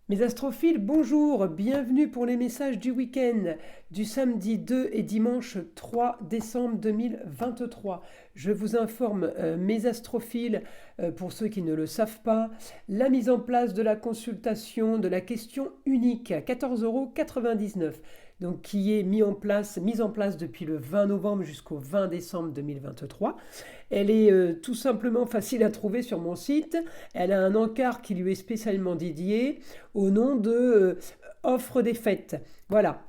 Mes astrophiles, bonjour, bienvenue pour les messages du week-end du samedi 2 et dimanche 3 décembre 2023. Je vous informe, mes astrophiles, pour ceux qui ne le savent pas, la mise en place de la consultation de la question unique à 14,99 €, donc qui est mise en place depuis le 20 novembre jusqu'au 20 décembre 2023. Elle est tout simplement facile à trouver sur mon site. Elle a un encart qui lui est spécialement dédié au nom de offre des fêtes. Voilà.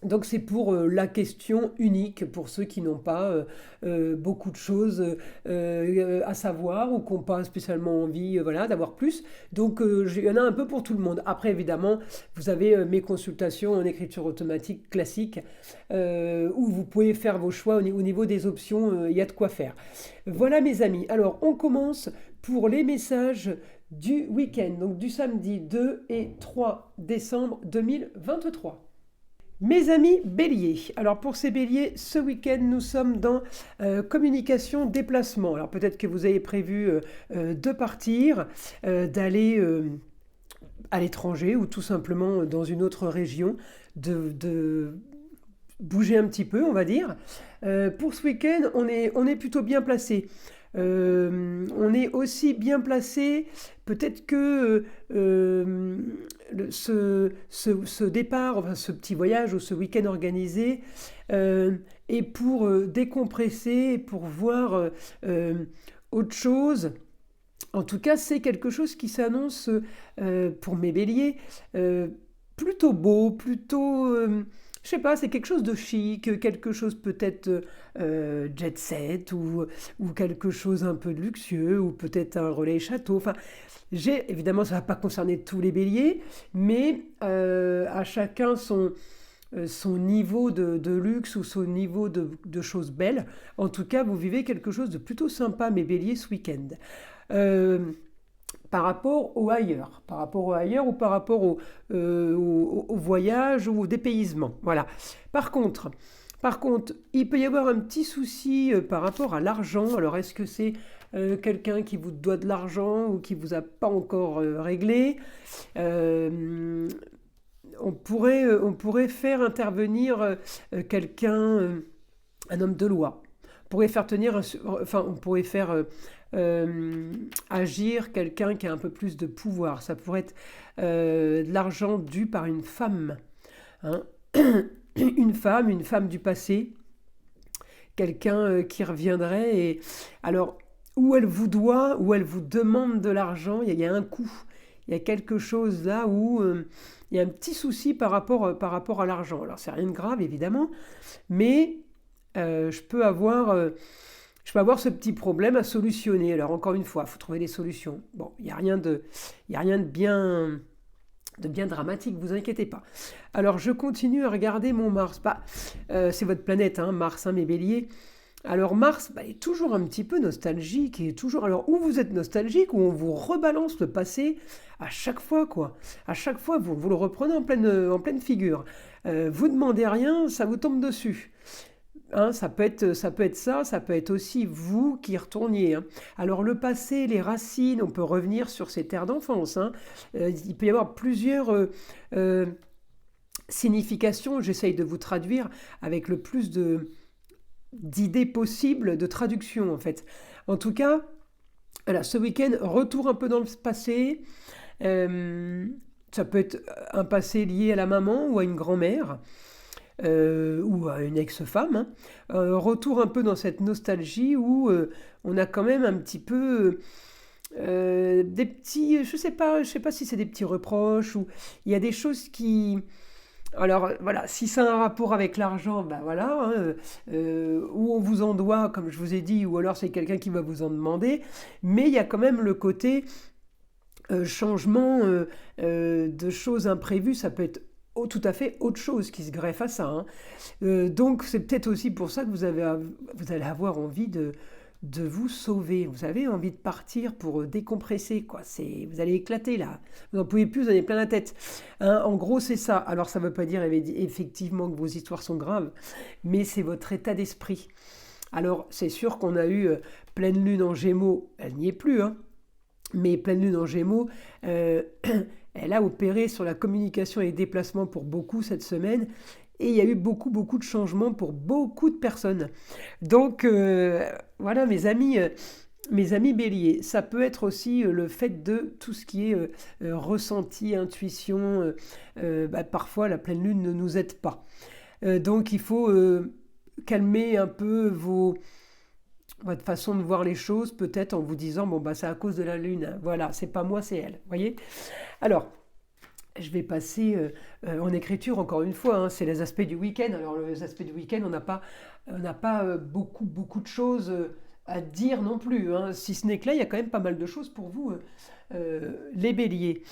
Donc c'est pour la question unique, pour ceux qui n'ont pas beaucoup de choses à savoir ou qui n'ont pas spécialement envie voilà, d'avoir plus. Donc il y en a un peu pour tout le monde. Après évidemment, vous avez mes consultations en écriture automatique classique où vous pouvez faire vos choix au niveau des options, il y a de quoi faire. Voilà mes amis. Alors on commence pour les messages du week-end, donc du samedi 2 et 3 décembre 2023. Mes amis béliers, alors pour ces béliers, ce week-end nous sommes dans communication déplacement. Alors peut-être que vous avez prévu de partir, d'aller à l'étranger ou tout simplement dans une autre région, de bouger un petit peu on va dire. Pour ce week-end on est plutôt bien placé. On est aussi bien placé, peut-être que ce départ, enfin ce petit voyage ou ce week-end organisé est pour décompresser, pour voir autre chose. En tout cas, c'est quelque chose qui s'annonce pour mes béliers plutôt beau, plutôt... je sais pas, c'est quelque chose de chic, quelque chose peut-être jet set ou quelque chose un peu de luxueux ou peut-être un relais château. Enfin, évidemment, ça ne va pas concerner tous les béliers, mais à chacun son niveau de luxe ou son niveau de choses belles. En tout cas, vous vivez quelque chose de plutôt sympa, mes béliers, ce week-end. Par rapport au ailleurs, ou par rapport au voyage ou au dépaysement. Voilà. Par contre, il peut y avoir un petit souci par rapport à l'argent. Alors, est-ce que c'est quelqu'un qui vous doit de l'argent ou qui vous a pas encore réglé on pourrait faire intervenir quelqu'un, un homme de loi. On pourrait faire agir quelqu'un qui a un peu plus de pouvoir. Ça pourrait être de l'argent dû par une femme. Hein. Une femme du passé, quelqu'un qui reviendrait et alors où elle vous doit, où elle vous demande de l'argent, il y a un coup, il y a quelque chose là où il y a un petit souci par rapport à l'argent. Alors c'est rien de grave évidemment, mais je peux avoir ce petit problème à solutionner. Alors encore une fois, il faut trouver des solutions. Bon, il n'y a rien de bien dramatique, vous inquiétez pas. Alors je continue à regarder mon Mars. C'est votre planète, hein, Mars, hein, mes béliers. Alors Mars est toujours un petit peu nostalgique et toujours. Alors où vous êtes nostalgique, où on vous rebalance le passé à chaque fois quoi. À chaque fois vous le reprenez en pleine figure. Vous demandez rien, ça vous tombe dessus. Hein, ça peut être ça, ça peut être aussi vous qui retourniez. Hein. Alors le passé, les racines, on peut revenir sur ces terres d'enfance. Hein. Il peut y avoir plusieurs significations. J'essaye de vous traduire avec le plus d'idées possibles de traduction en fait. En tout cas, voilà, ce week-end, retour un peu dans le passé. Ça peut être un passé lié à la maman ou à une grand-mère. Ou à une ex-femme, hein. Retour un peu dans cette nostalgie où on a quand même un petit peu des petits, je sais pas si c'est des petits reproches ou il y a des choses qui, alors voilà, si ça a un rapport avec l'argent, ben voilà, hein, ou on vous en doit, comme je vous ai dit, ou alors c'est quelqu'un qui va vous en demander, mais il y a quand même le côté changement de choses imprévues, ça peut être tout à fait autre chose qui se greffe à ça. Hein. Donc c'est peut-être aussi pour ça que vous allez avoir envie de vous sauver. Vous avez envie de partir pour décompresser. Quoi. Vous allez éclater là. Vous n'en pouvez plus, vous en avez plein la tête. Hein, en gros, c'est ça. Alors ça ne veut pas dire effectivement que vos histoires sont graves, mais c'est votre état d'esprit. Alors c'est sûr qu'on a eu pleine lune en Gémeaux. Elle n'y est plus, hein. Mais pleine lune en Gémeaux, elle a opéré sur la communication et les déplacements pour beaucoup cette semaine. Et il y a eu beaucoup de changements pour beaucoup de personnes. Donc voilà mes amis béliers, ça peut être aussi le fait de tout ce qui est ressenti, intuition. Parfois la pleine lune ne nous aide pas. Donc il faut calmer un peu votre façon de voir les choses, peut-être en vous disant bon bah c'est à cause de la lune, hein. Voilà, c'est pas moi, c'est elle. Voyez. Alors je vais passer en écriture encore une fois, hein, c'est les aspects du week-end. Alors les aspects du week-end, on n'a pas beaucoup de choses à dire non plus, hein. Si ce n'est que là, il y a quand même pas mal de choses pour vous, les béliers.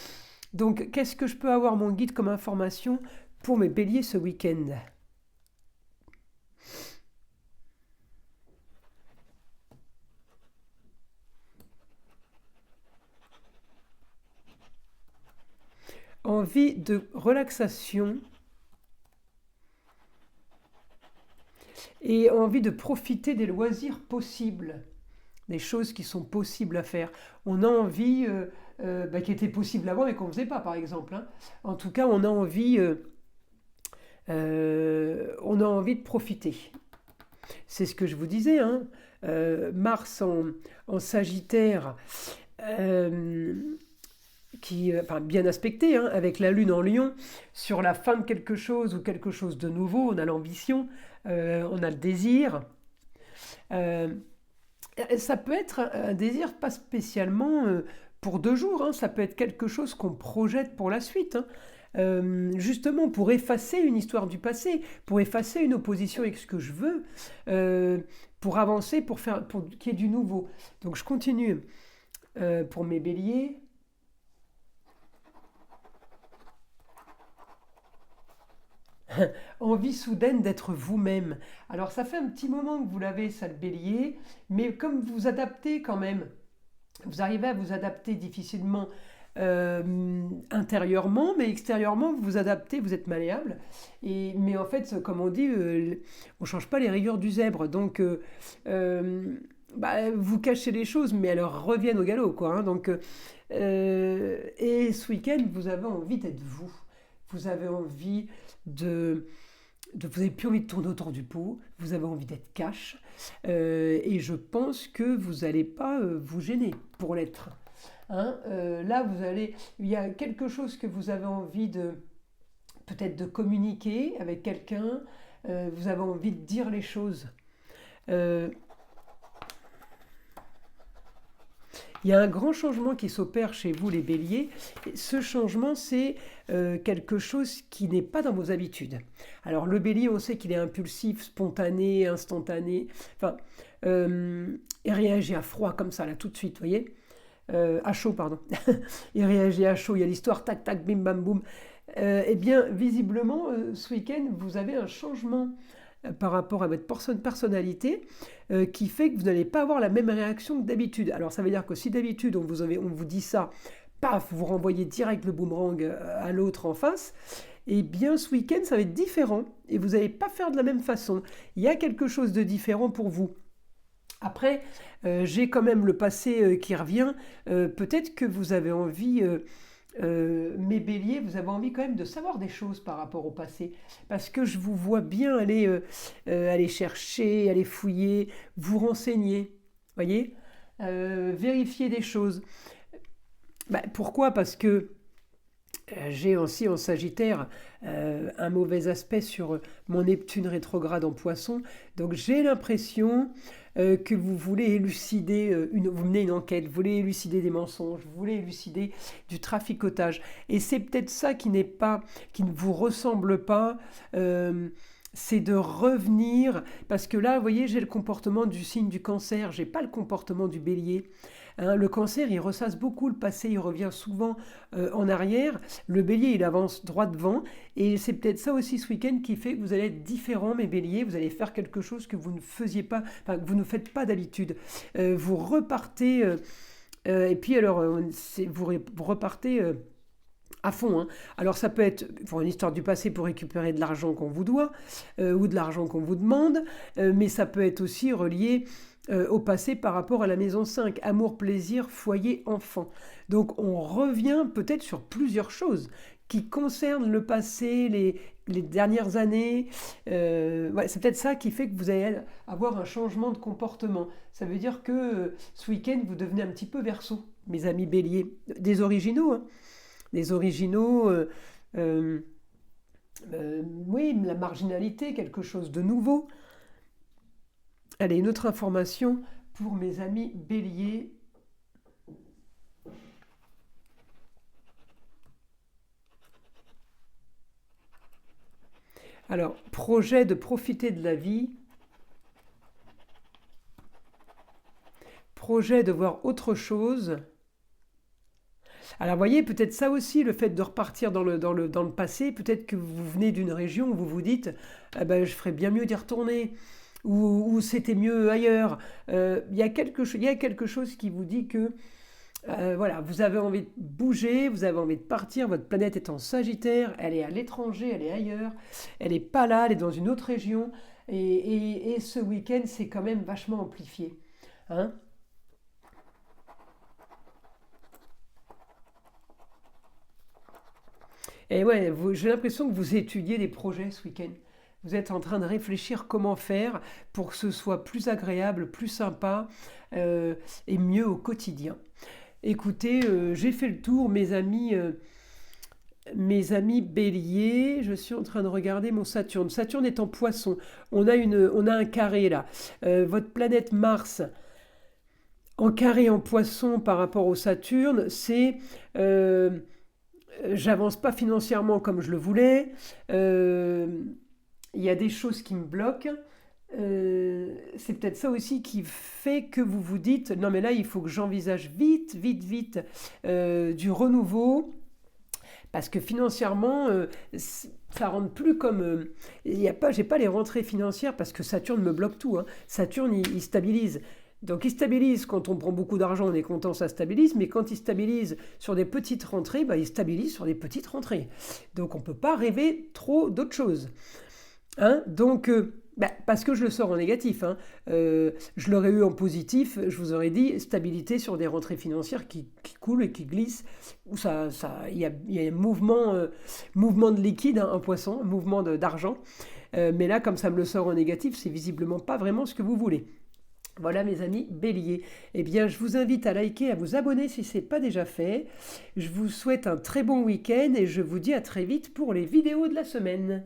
Donc qu'est-ce que je peux avoir mon guide comme information pour mes béliers ce week-end? Envie de relaxation et envie de profiter des loisirs possibles, des choses qui sont possibles à faire. On a envie, qui étaient possibles avant et qu'on ne faisait pas, par exemple, hein. En tout cas, on a envie de profiter. C'est ce que je vous disais, hein. Mars en Sagittaire, bien aspecté, hein, avec la Lune en Lion, sur la fin de quelque chose ou quelque chose de nouveau, on a l'ambition, on a le désir. Euh, Ça peut être un désir pas spécialement pour 2 jours, hein, ça peut être quelque chose qu'on projette pour la suite, hein. Justement pour effacer une histoire du passé, pour effacer une opposition avec ce que je veux, pour avancer, pour qu'il y ait du nouveau. Donc je continue pour mes béliers. Envie soudaine d'être vous-même. Alors ça fait un petit moment que vous l'avez, ça le bélier, mais comme vous adaptez quand même, vous arrivez à vous adapter difficilement intérieurement, mais extérieurement vous vous adaptez, vous êtes malléable. Mais en fait, comme on dit, on ne change pas les rayures du zèbre. Donc vous cachez les choses, mais elles reviennent au galop, quoi, hein. Donc, et ce week-end, vous avez envie d'être vous. Vous avez envie vous n'avez plus envie de tourner autour du pot, vous avez envie d'être cash, et je pense que vous n'allez pas vous gêner pour l'être, hein. Là, il y a quelque chose que vous avez envie peut-être de communiquer avec quelqu'un, vous avez envie de dire les choses. Il y a un grand changement qui s'opère chez vous, les béliers. Et ce changement, c'est quelque chose qui n'est pas dans vos habitudes. Alors, le bélier, on sait qu'il est impulsif, spontané, instantané. Enfin, il réagit à froid comme ça, là, tout de suite, vous voyez, à chaud, pardon. Il réagit à chaud, il y a l'histoire tac, tac, bim, bam, boum. Eh bien, visiblement, ce week-end, vous avez un changement par rapport à votre personnalité qui fait que vous n'allez pas avoir la même réaction que d'habitude. Alors ça veut dire que si d'habitude on vous dit ça, paf, vous renvoyez direct le boomerang à l'autre en face, et bien ce week-end ça va être différent et vous n'allez pas faire de la même façon. Il y a quelque chose de différent pour vous. Après, j'ai quand même le passé qui revient. Peut-être que vous avez envie... mes béliers, vous avez envie quand même de savoir des choses par rapport au passé, parce que je vous vois bien aller chercher, aller fouiller, vous renseigner, voyez, vérifier des choses. Pourquoi? Parce que j'ai aussi en Sagittaire un mauvais aspect sur mon Neptune rétrograde en Poisson, donc j'ai l'impression que vous voulez élucider, vous menez une enquête, vous voulez élucider des mensonges, vous voulez élucider du traficotage. Et c'est peut-être ça qui ne vous ressemble pas, c'est de revenir, parce que là, vous voyez, j'ai le comportement du signe du Cancer, j'ai pas le comportement du Bélier. Hein, le Cancer, il ressasse beaucoup le passé, il revient souvent en arrière. Le Bélier, il avance droit devant. Et c'est peut-être ça aussi ce week-end qui fait que vous allez être différents, mes Béliers. Vous allez faire quelque chose que vous ne faisiez pas, que vous ne faites pas d'habitude. Vous repartez, et puis alors, vous repartez... à fond, hein. Alors ça peut être pour une histoire du passé pour récupérer de l'argent qu'on vous doit ou de l'argent qu'on vous demande, mais ça peut être aussi relié au passé par rapport à la maison 5, amour, plaisir, foyer, enfant. Donc on revient peut-être sur plusieurs choses qui concernent le passé, les dernières années. Ouais, c'est peut-être ça qui fait que vous allez avoir un changement de comportement. Ça veut dire que ce week-end, vous devenez un petit peu Verseau, mes amis Bélier. Des originaux, hein. Des originaux, euh, oui, la marginalité, quelque chose de nouveau. Allez, une autre information pour mes amis Bélier. Alors, projet de profiter de la vie, projet de voir autre chose. Alors, vous voyez, peut-être ça aussi, le fait de repartir dans le passé, peut-être que vous venez d'une région où vous vous dites, ah ben, je ferais bien mieux d'y retourner, ou c'était mieux ailleurs. Il y a quelque chose qui vous dit que voilà, vous avez envie de bouger, vous avez envie de partir, votre planète est en Sagittaire, elle est à l'étranger, elle est ailleurs, elle n'est pas là, elle est dans une autre région, et ce week-end, c'est quand même vachement amplifié. Hein. Et ouais, j'ai l'impression que vous étudiez des projets ce week-end. Vous êtes en train de réfléchir comment faire pour que ce soit plus agréable, plus sympa euh, et mieux au quotidien. Écoutez, j'ai fait le tour, mes amis béliers. Je suis en train de regarder mon Saturne. Saturne est en poisson. On a un carré là. Votre planète Mars en carré en poisson par rapport au Saturne, c'est euh, j'avance pas financièrement comme je le voulais. Il y a des choses qui me bloquent. C'est peut-être ça aussi qui fait que vous vous dites non mais là il faut que j'envisage vite, vite, vite du renouveau parce que financièrement ça rentre plus comme il y a pas, j'ai pas les rentrées financières parce que Saturne me bloque tout. Hein. Saturne il stabilise. Donc il stabilise quand on prend beaucoup d'argent, on est content, ça stabilise, mais quand il stabilise sur des petites rentrées, bah, il stabilise sur des petites rentrées. Donc on ne peut pas rêver trop d'autres choses. Hein. Donc, bah, parce que je le sors en négatif, hein. Je l'aurais eu en positif, je vous aurais dit stabilité sur des rentrées financières qui coulent et qui glissent, où il y a un mouvement de liquide, hein, un poisson, un mouvement d'argent. Mais là, comme ça me le sort en négatif, c'est visiblement pas vraiment ce que vous voulez. Voilà mes amis béliers. Eh bien, je vous invite à liker, à vous abonner si ce n'est pas déjà fait. Je vous souhaite un très bon week-end et je vous dis à très vite pour les vidéos de la semaine.